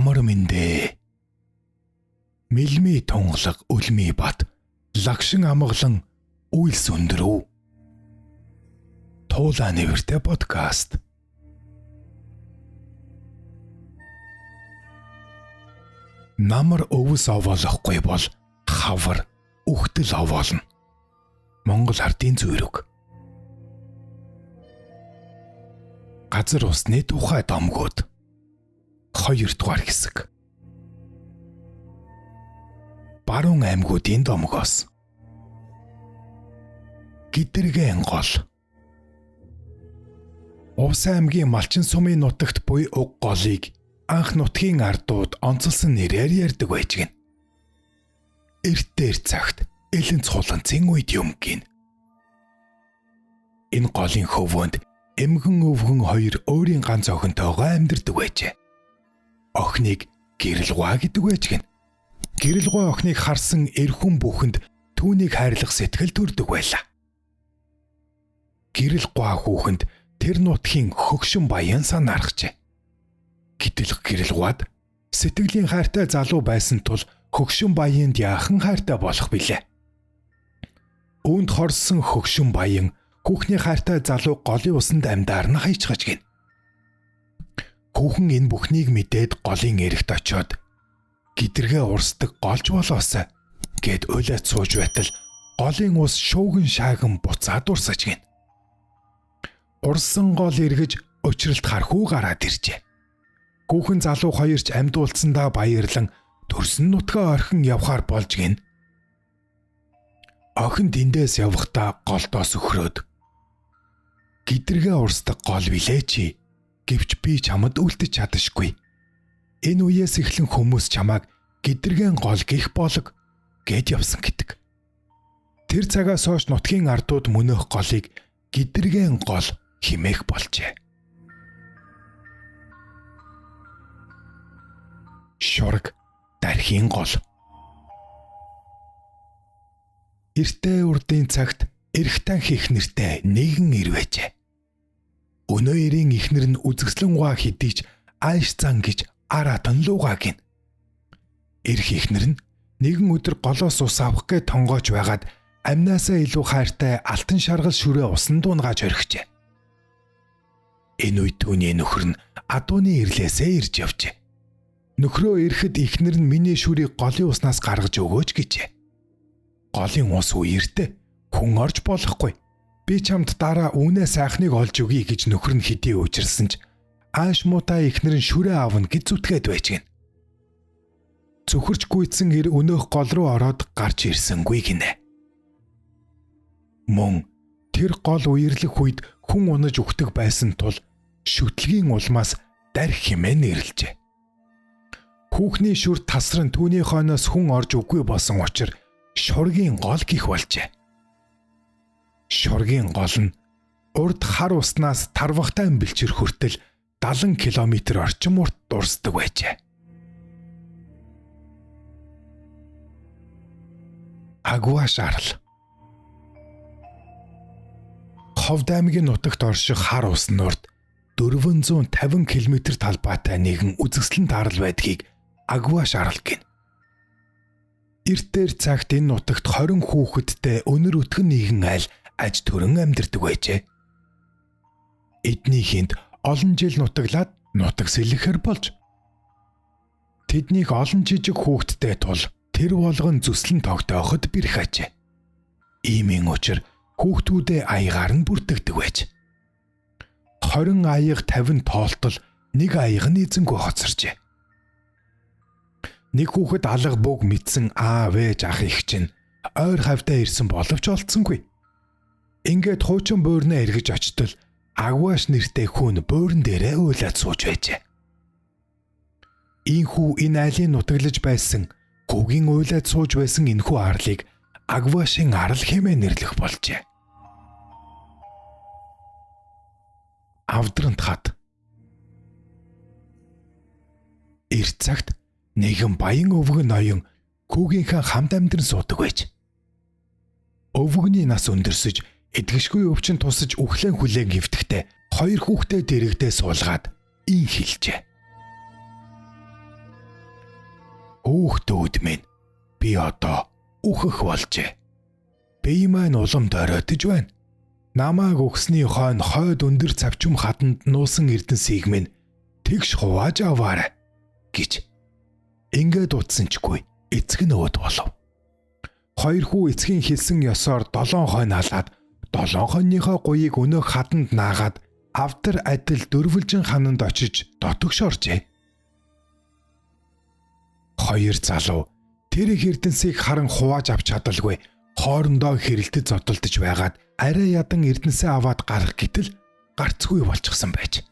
Амар мэндэ. Мэлми тунгалаг үлми бат лагшин амгалан үйлс өндрөв. Туулаа нэвэртэй подкаст. Намар өвс овоолохгүй бол хавар үхтэл овоолно. Монгол ардын зүрэг. Газар усны тухай домгууд. 2 дугаар хэсэг. Баруун аймагуудын домгоос. Гидэргэн гол. Увс аймгийн Малчин сумын нутагт буй уг голыг анх нутгийн ардууд онцолсон нэрээр ярьдаг байж гин. Эрт дээр цагт элен цуланцын үед юм гин. Энэ голын хөвөнд эмгэн өвгөн хоёр өөрийн ганц охинтойгоо амьдардаг байжээ. Охиныг Гэрэлгуа гэдэг байж гин. Гэрэлгуа охиныг харсан эрхэн бүхэнд түүнийг хайрлах сэтгэл төрдөг байлаа. Гэрэлгуа хүүхэнд тэр нутгийн хөгшин баян санаарчээ. Гэтэл Гэрэлгуад сэтгэлийн хайртай залуу байсан тул хөгшин баянд яахан хайртай болох билээ. Үүнд хорсон хөгшин баян хүүхний хайртай залуу голын усанд амьдаар нь хайчгаж гин. Хүүхэн энэ бүхнийг мэдээд голын эрэгт очиод гидэргээ урсдаг голж болоосаа гэд уйлаад сууж байтал голын ус шууган шааган буцаад урсаж гин. Урсан гол эргэж өчрөлт хархуу гараад иржээ. Хүүхэн залуу хоёрч амьдуулсандаа баярлан төрсөн нутгаа орхин явхаар болж гин. Охин тэндээс явхдаа голдоос өхрөөд гидэргээ урсдаг гол билээ чи. Гэвч би чамд үлдэж чадашгүй. Энэ үеэс эхлэн хүмүүс чамайг гидэргэн гол гих болог гэд явсан гэдэг. Тэр цагаас хойш нутгийн ардууд мөнөөх голыг гидэргэн гол химээх болжээ. Шорог дархийн гол. Эртээ урдын цагт эрхтэн хийх нэртэй нэгэн ирвэжээ. Өнөө эрийн ихнэр нь үзэсгэлэн гуа хидийч айш зан гэж аратан луугаа гин. Эрх ихнэр нь нэгэн өдөр голоос ус авах гэж тонгоож байгаад амнаасаа илүү хайртай алтан шаргал шүрээ усан дуунгааж орхижээ. Энэ үед түүний нөхөр нь адууны ирлээсээ ирж явжээ. Нөхрөө ирэхэд ихнэр нь миний шүрийг голын уснаас гаргаж өгөөч гэжээ. Голын ус үертэй хүн орж болохгүй. Би чамд дараа үнэ сайхныг олж өгье гэж нөхөр нь хэдий уучирсан ч ааш муутай ихнэр нь шүрээ аавна гэж зүтгээд байж гин. Зүхэрч гүйцэн ир өнөөх гол руу ороод гарч ирсэнгүй гинэ. Мөн тэр гол үерлэх үед хүн унаж өгдөг байсан тул шүтлгийн улмаас дарх хэмээн нэрлжээ. Хүүхний шүр тасран түүний хойноос хүн орж өггүй болсон учраас шоргийн гол гих болжээ. Шоргийн гол нь урд хар уснаас тарвахтай бэлчэр хүртэл 70 км орчим урт дурсдаг байжээ. Агва шаарл. Ховд аймгийн нутагт орших хар усны урд 450 км талбайтай нэгэн үзэсгэлэн таарал байдгийг Агва шаарл гин. Эртээр цагт энэ нутагт 20 хүүхэдтэй өнөр өтгөн нэгэн айл аж төрөн амьдардаг байжээ. Эднийхэнд олон жил нутаглаад нутаг сэлэхэр болж тэднийг олон жижиг хүүхэдтэй тул тэр болгон зүслэн тогтооход бэрх ажээ. Иймийн учир хүүхдүүдээ аягаар нь бүрдэгдэг байж. 20 аяга 50 тоолтол нэг аяга нь эзэнгүй хоцоржээ. Нэг хүүхэд алга бүг мэдсэн аав ээж ах их чинь ойр хавтаа ирсэн боловч олдсонгүй. Ингээд хуучин буурнаа эргэж очтол Агваш нэртэй хүн буурн дээрээ уйлаад сууж байжээ. Ийхүү энэ айлын нутаглаж байсан хүүгийн уйлаад сууж байсан энэхүү арлыг Агвашийн арал хэмээн нэрлэх болжээ. Авдрант хат. Эрт цагт нэгэн баян өвгөн ноён хүүгийнхээ хамт амьдран суудаг байж. Өвгөний нас өндөрсөж эдгэшгүй өвчин тусаж үхлэн хүлээн хөвтгтээ 2 хүүхдээ дэрэгдээ суулгаад ин хэлжээ. Хөөхтүүд минь, би одоо үхэх болжээ. Бие маань улам доройтож байна. Намааг өгсний хойно хойд өндөр цавчим хаданд нуусан эрдэнсийг минь тэгш хувааж аваарай гэж. Ингээд утсанчгүй эцэг нь өөд болов. Хоёр хүү эцгийн хэлсэн ёсоор 7 хойно халаад 7 хойныхоо гуйыг өнөөх хаданд наагаад автар адил дөрвөлжин хананд очиж дотогш оржээ. Хоёр залуу тэр их эрдэнсийг харан хувааж авч чадалгүй хоорондоо хэрэлдэж зодтолдож байгаад арай ядан эрдэнсээ аваад гарах гэтэл гарцгүй болчихсон байж.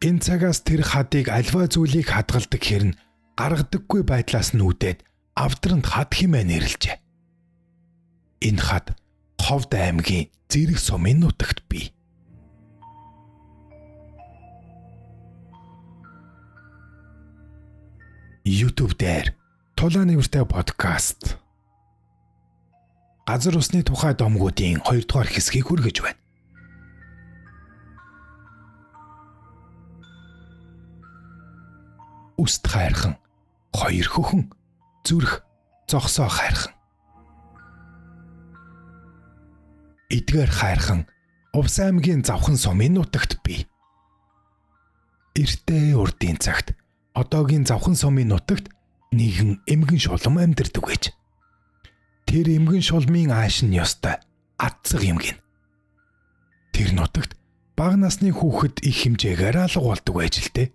Энэ цагаас тэр хадыг альва зүйлийг хадгалдаг хэрн гаргадаггүй байдлаас нь үүдээд авдранд хад хэмээн нэрлжээ. Энэ хад Ховд аймгийн Зэрэг сумын нутагт бий. YouTube дээр Тулааны үртэй подкаст газар усны тухай домгуудын 2 дугаар хэсгийг хүргэж байна. Үст хайрхан, хоёр хөхөн, зүрх зогсоо хайрхан. Эдгээр хайрхан Увс аймгийн Завхан сумын нутагт бий. Эртээ урдын цагт одоогийн Завхан сумын нутагт нэгэн эмгэн шулам амьдардаг байж. Тэр эмгэн шулмын ааш нь ёстой атцэг эмгэн. Тэр нутагт бага насны хүүхэд их хэмжээгээр алга болдог байж л дээ.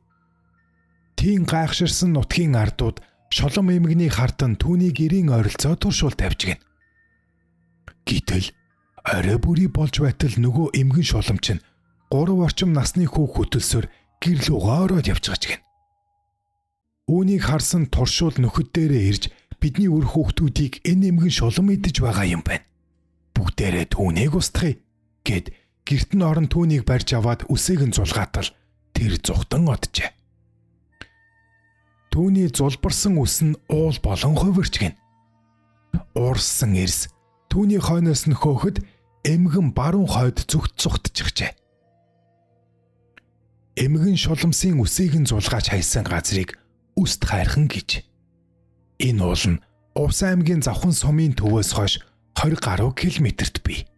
Тийм гайхширсан нутгийн ардууд шулам эмгэний хартан түүнийг эрийн ойролцоо туршуул тавьж гин. Гэтэл орой бүрий болж байтал нөгөө эмгэн шуламч нь 3 орчим насны хүү хөтөлсөөр гэрлүүгөө ороод явж байгаа гин. Үүнийг харсан туршуул нөхөд дээрээ ирж бидний өр хүүхдүүдийг энэ эмгэн шулам идэж байгаа юм байна. Бүгдээрээ түүнийг устгая гэд гэрт нь орон түүнийг барьж аваад үсээг нь зулгаатал тэр зүхтан оджээ. Түүний зулбарсан үс нь уул болон хувирч гин. Уурсан эрс түүний хойноос нь хөөхөд эмгэн баруун хойд зүгт зүхтчихжээ. Эмгэн шуламсын үсийг нь зулгааж хайсан газрыг Үст хайрхан гэж. Энэ уул нь Увс аймгийн Завхан сумын төвөөс хойш 20 гаруй километрт бий.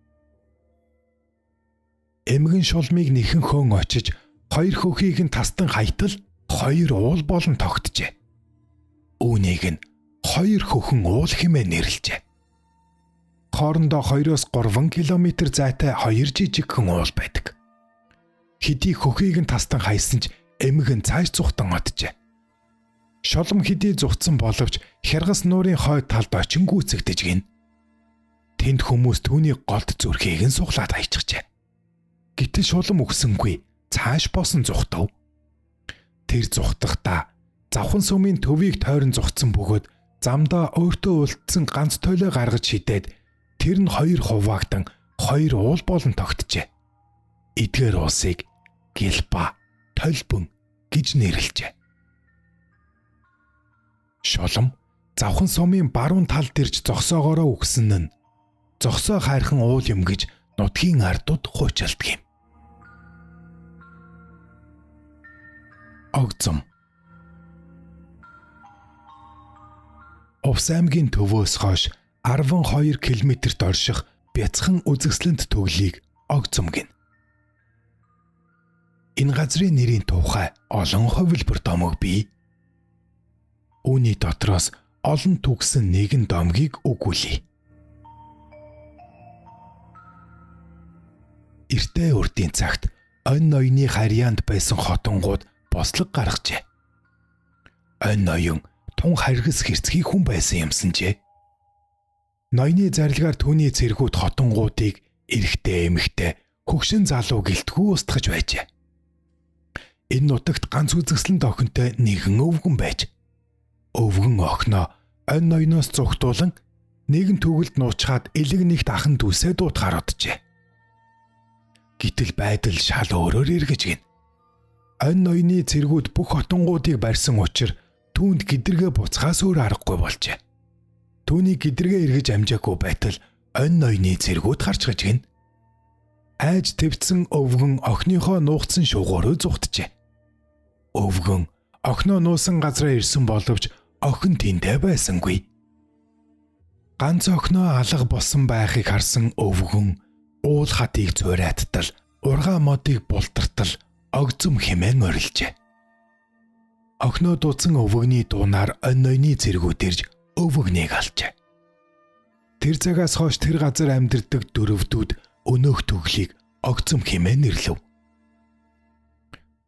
Эмгэн шулмыг нэхэн хөөн очиж хоёр хөхийг нь тастан хайтал 2 уул болон тогтжээ. Үүнийг нь 2 хөхөн уул хэмээн нэрлэжээ. Хоорондоо 2-3 км зайтай 2 жижигхэн уул байдаг. Хэдий хөхийг нь тастан хайсан ч эмгэн цааш зүхтан оджээ. Шулам хэдий зүхтсан боловч хяргас нуурын хойд талд очин гүйцэгдэж гин. Тэнд хүмүүс түүний голд зүрхийг нь суглаад хайчихжээ. Гэтэл шулам өгсөнгүй цааш босон зүхтав. Тэр зүхтахдаа Завхан сумын төвийг тойрон зүхтсан бөгөөд замдаа өөртөө үлдсэн ганц тойлоо гаргаж шидээд тэр нь 2 хуваагдан 2 уул болон тогтжээ. Эдгээр уусыг Гэлба, Толбон гэж нэрлэжээ. Шулам Завхан сумын баруун талд ирж зогсоогоороо үгсэн нь зогсоо хайрхан уул юм гэж нутгийн ардууд хуучилдаг юм. Огцом Увс аймгийн төвөөс хойш 12 км-т орших Бяцхан үзэсгэлэнт төглийг Огцом гин. Энэ газрын нэрийн тухай олон хувилбар домог бий. Үүний дотроос олон түгсэн нэгэн домгийг өгүүлье. Эртээ урдын цагт онь ноёны харьяанд байсан хотонгууд бослог гаргажээ. Онь ноён тун харгас хэрцгий хүн байсан юмсанжээ. Ноёны зарилгаар түүний цэргүүд хотонгуудыг эрэгтэй эмэгтэй хөгшин залуу гэлтгүү устгаж байжээ. Энэ нутагт ганц үзэсгэлэнт охинтой нэгэн өвгөн байж. Өвгөн охиноо онь ноёноос зүгтуулан нэгэн төгөлд нуучгаад элэг нэгт ахан дүүсээ дуутахаар оджээ. Гэтэл байдал шал өөрөөр эргэж гин. Онь ноёны цэргүүд бүх хотонгуудыг барьсан учраас түүнд гидэргээ буцхаас өөр аргагүй болжээ. Түүний гидэргээ эргэж амжаагүй байтал онь ноёны цэргүүд харж гаж гин. Айж твцсэн өвгөн охиныхоо нуугдсан шуугаарөө зүхтжээ. Өвгөн Охиноо нуусан газраа ирсэн боловч охин тэндэ байсангүй. Ганц охиноо алга болсон байхыг харсан өвгөн уул хатыг зуурайтал, ургаа модыг бултартал огзом хэмээн орилжээ. Охиноо дуудсан өвгөний дуунаар онойны зэргүүд ирж өвгнийг алжээ. Тэр цагаас хойш тэр газар амьдардаг дөрөвдүүд өнөөх төглийг огзом хэмээн нэрлэв.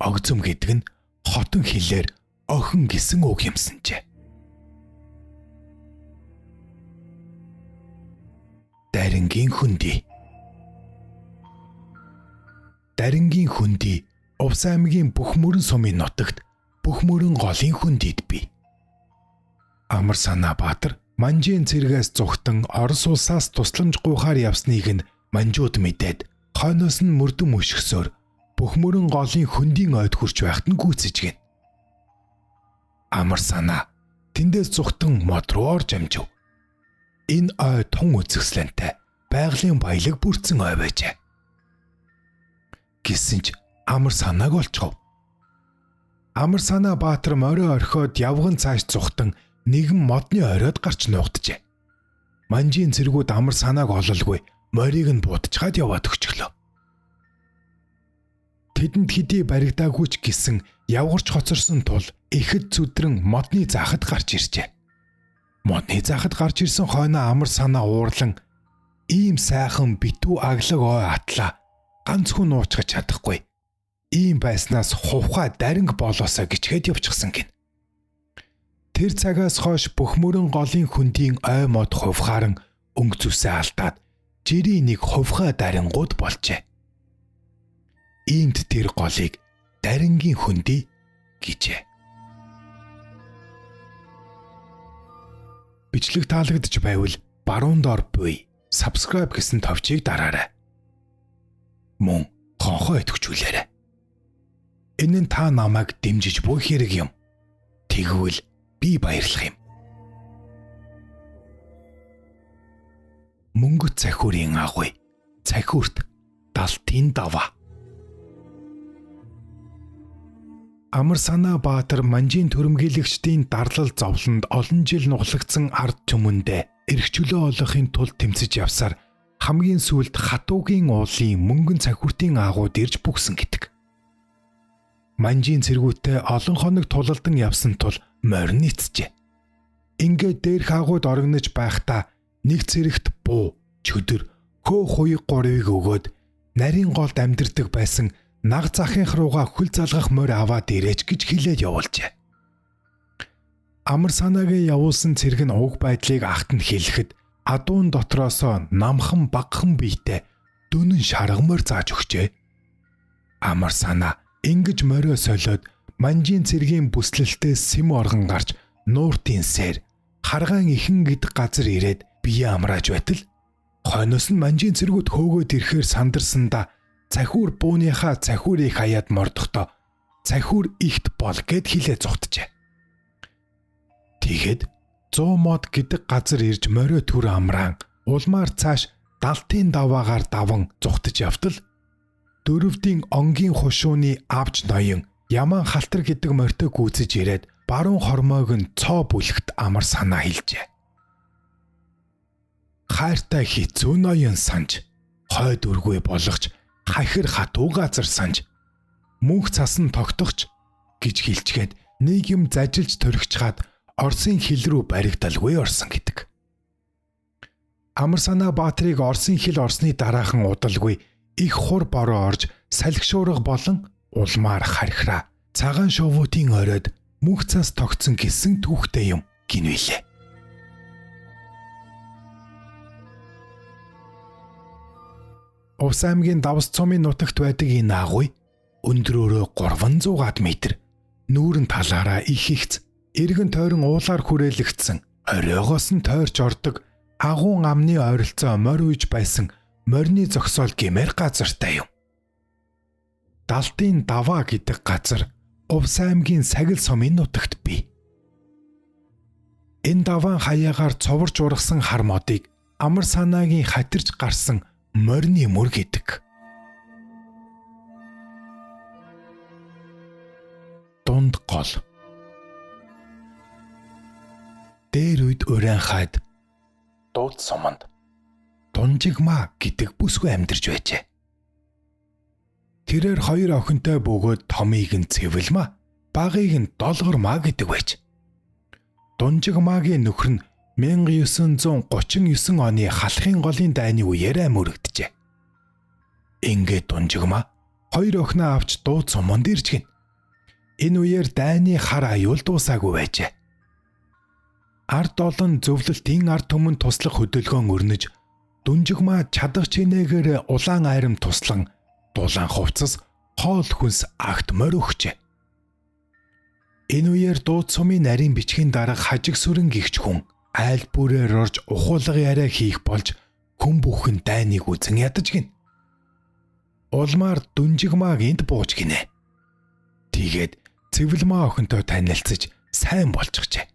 Огзом гэдэг нь хотон хэлээр охин гэсэн үг юмсанжээ. Дарингийн хүндий. Дарингийн хүндий Увс аймгийн Бөхмөрөн сумын нутагт Бөхмөрөн голын хүндийд бий. Амар санаа Баатар Манжийн цэргээс зүгтэн Орос улсаас тусламж гуйхаар явсныг нь манжууд мэдээд хойноос нь мөрдөн мөшгсөөр Бөхмөрөн голын хөндийн ойд хурж байхад нь гүйцэж гин. Амар санаа тэндээс зүгтэн мод руу орж амжив. Энэ ой тун үзэсгэлэнтэй байгалийн баялаг бүрдсэн ой байжээ. Гэсэн ч амар санааг олчгов. Амар санаа Баатар морой орхиод явган цааш зүгтэн нэгэн модны оройд гарч нуугджээ. Манжийн цэргүүд амар санааг ололгүй морийг нь буутчихад яваад өгчлөө. Тэдэнд хэдий баригдаагүй ч гэсэн явгарч хоцорсон тул ихэд зүдрэн модны заахад гарч иржээ. Модны заахад гарч ирсэн хойноо амар санаа уурлан ийм сайхан битүү аглаг ой атлаа ганц хүн уучгаж чадахгүй. Ийм байснаас хувхаа даринг болоосоо гिचгээд явчихсан гин. Тэр цагаас хойш Бөхмөрөн голын хөндийн ой мод хувхааран өнгө зүсээ алдаад жирийн нэг хувхаа дарингууд болжээ. Иймд тэр голыг дарингийн хөндий гэжээ. Бичлэг таалагдж байвал баруун доор буй subscribe гэсэн товчийг дараарай. Мөн хонхоо идэвхжүүлээрэй. Энэ нь та намайг дэмжиж буй хэрэг юм. Тэгвэл би баярлах юм. Мөнгө цахиурын агуй. Цахиурт далтын даваа. Амар санаа Баатар Манжийн төрөмгийлэгчдийн дарлал зовлонд олон жил нуглагдсан ард түмэндээ эрх чөлөө олохын тулд тэмцэж явсаар хамгийн сүүлд хатуугийн уулын мөнгөн цахиуртын агууд ирж бүгсэн гэдэг. Манжийн цэргүүтээ олон хоног тулалдан явсан тул морин эцжээ. Ингээд дээрх агууд орогнож байхдаа нэг цэрэгт буу, чөдөр, хөө хуйг гурвыг өгөөд нарийн голд амьдардаг байсан наг захынх руугаа хүл залгах морь аваад ирээч гэж хэлээд явуулжээ. Амар санаагийн явуулсан цэрэг нь уг байдлыг агт нь хэлэхэд адуун дотроосоо намхан багхан биетэй дөнөн шаргамор зааж өгчээ. Амар санаа ингэж морио солиод Манжийн цэргийн бүслэлтээс сэм оргон гарч нууртын сэр харгаан ихэн гэдэг газар ирээд бие амрааж байтал хойноос нь Манжийн цэргүүд хөөгөөд ирэхээр сандарсандаа цахиур бууныхаа цахиурыг хаяад мордохдоо цахиур ихт бол гэд хилээ зүгтжээ. Тэгэхэд 100 мод гэдэг газар ирж морио түр амраан улмаар цааш далтын даваагаар даван зүгтж явтал дөрөвдийн онгийн хушууны авч ноён Яман халтар гэдэг морьтой гүйцэж ирээд баруун хормойг нь цоо бүлэгт амар санаа хэлжээ. Хайртай хэцүү ноён санж хойд үргүй болгоч хахир хатуу газар санж мөнх цасан тогтохч гэж хэлчгээд нэг юм зажилж төрөгчхад Оросын хил рүү баригдалгүй орсон гэдэг. Амар санаа Баатрыг Оросын хил орсны дараахан удалгүй их хур бороо орж салхишуурга болон улмаар хархираа цагаан шовуутын оройд мөнх цас тогтсон гэсэн түүхтэй юм гинвэлээ. Увс аймгийн Давс цомын нутагт байдаг энэ агуй өндрөөрөө 300 м, нүүрэн талаараа их ихц, эргэн тойрон уулаар хүрээлэгдсэн, оройгоос нь тойрч ордог агуун амны ойролцоо морь үйж байсан морины зогсоол гэмээр газартай юм. Далтын даваа гэдэг газар Увс аймгийн Сагил сумын нутагт бий. Энэ даваан хаягаар цоварж ургасан хар модыг амар санаагийн хатирж гарсан морины мөр гэдэг. Дунд гол дээр үед урианхаад дууд суманд Дунжигмаа гэдэг бүсгүй амьдарч байжээ. Тэрээр хоёр охинтой бөгөөд томыг нь Цэвэлмаа, багыг нь Долгормаа гэдэг байж. Дунжигмаагийн нөхөр нь 1939 оны халахын голын дайны үеэр амиурэгджээ. Ингээд Дунжигмаа хоёр охиноо авч дууд суманд ирж гин. Энэ үеэр дайны хар аюул дуусаагүй байжээ. Ард олон зөвлөлтийн ард түмэн туслах хөдөлгөөн өрнөж Дунжигмаа чадах чинээгээр улаан айрам туслан дулаан хувцас хоол хүнс агт морь өгчээ. Энэ үеэр дууд сумын нарийн бичгийн дарга хажиг сүрэн гихч хүн айл бүрээр орж ухуулга яриа хийх болж хүн бүхэн дайныг үзэн ядаж гин. Улмаар Дунжигмааг энд бууж гинэ. Тэгээд Цэвэлмаа охинтой танилцж сайн болчихжээ.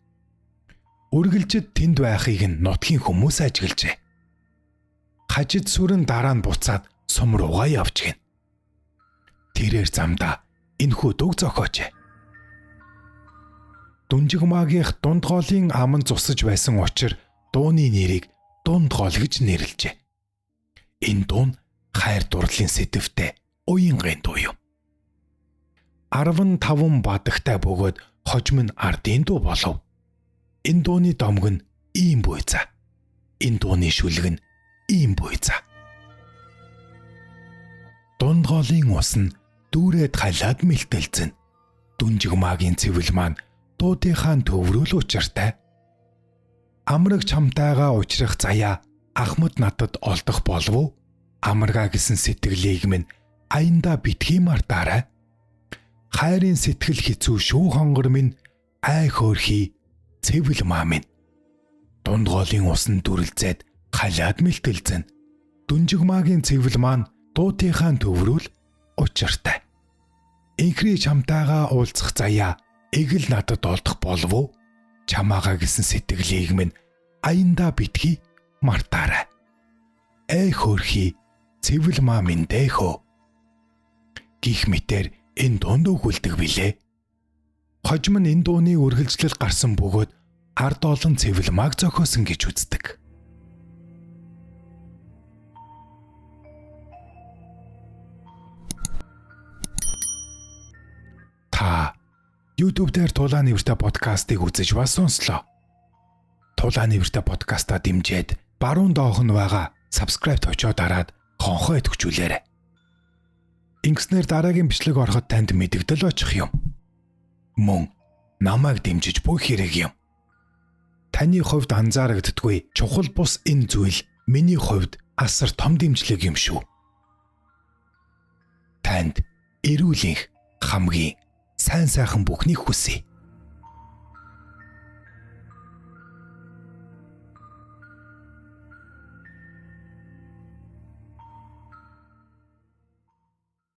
Үргэлжид тэнд байхыг нь нутгийн хүмүүс ажиглажээ. Хажид сүрэн дараа нь буцаад сум руугаа явж гин. Тэрээр замдаа энэхүү дүг зохиожээ. Дунжигмаагийнх дунд голын аман зусаж байсан учир дууны нэрийг дунд гол гэж нэрлэжээ. Энэ дуу нь хайр дурлалын сэдэвтэй уянгын дуу юм. 15 бадагтай бөгөөд хожим нь ардын дуу болов. Энэ дууны домг нь ийм буйцаа. Энэ дууны шүлэг нь ийм буйцаа. Дунд голын ус нь дүүрээд халаад мэлтэлцэн. Дунжигмаагийн Цэвэлмаа дуудынхаа төврөл учиртай. Амраг чамтайгаа учрах заяа Ахмад надад олдох болов уу? Амаргаа гэсэн сэтгэлийг минь аяндаа битгий мартаарай. Хайрын сэтгэл хэцүү шүү хонгор минь ай хөөрхий Цэвэлмаа минь. Дунд голын усан дүрлзээд халаад мэлтэлцэн. Дунжигмаагийн Цэвэлмаа дуудынхаа төврөл учиртай. Инхри чамтайгаа уулзах заяа эгэл надад олдох болов уу? Чамаагаа гэсэн сэтгэлийг минь аяндаа битгий мартаарай. Эй хөөрхий Цэвэлмаа минь дэхөө. Гих мэтэр энэ дунд өгүүлдэг билээ. Хожим нь энэ дууны үргэлжлэл гарсан бөгөөд ард олон Цэвэлмааг зохиосон гэж үздэг. Та YouTube дээр Тулааны Нэртэй подкастыг үзэж бас сонслоо. Тулааны Нэртэй подкастаа дэмжиж баруун доох нь байгаа subscribe товчоо дараад хонхоо идэвхжүүлээрэй. Ингэснээр дараагийн бичлэг ороход танд мэдэгдэл очих юм. Мөн намайг дэмжиж бүх хэрэг юм. Таны хувьд анзаарагддаггүй чухал бус энэ зүйл миний хувьд асар том дэмжлэг юм шүү. Танд эрүүл энх хамгийн сайн сайхан бүхнийг хүсье.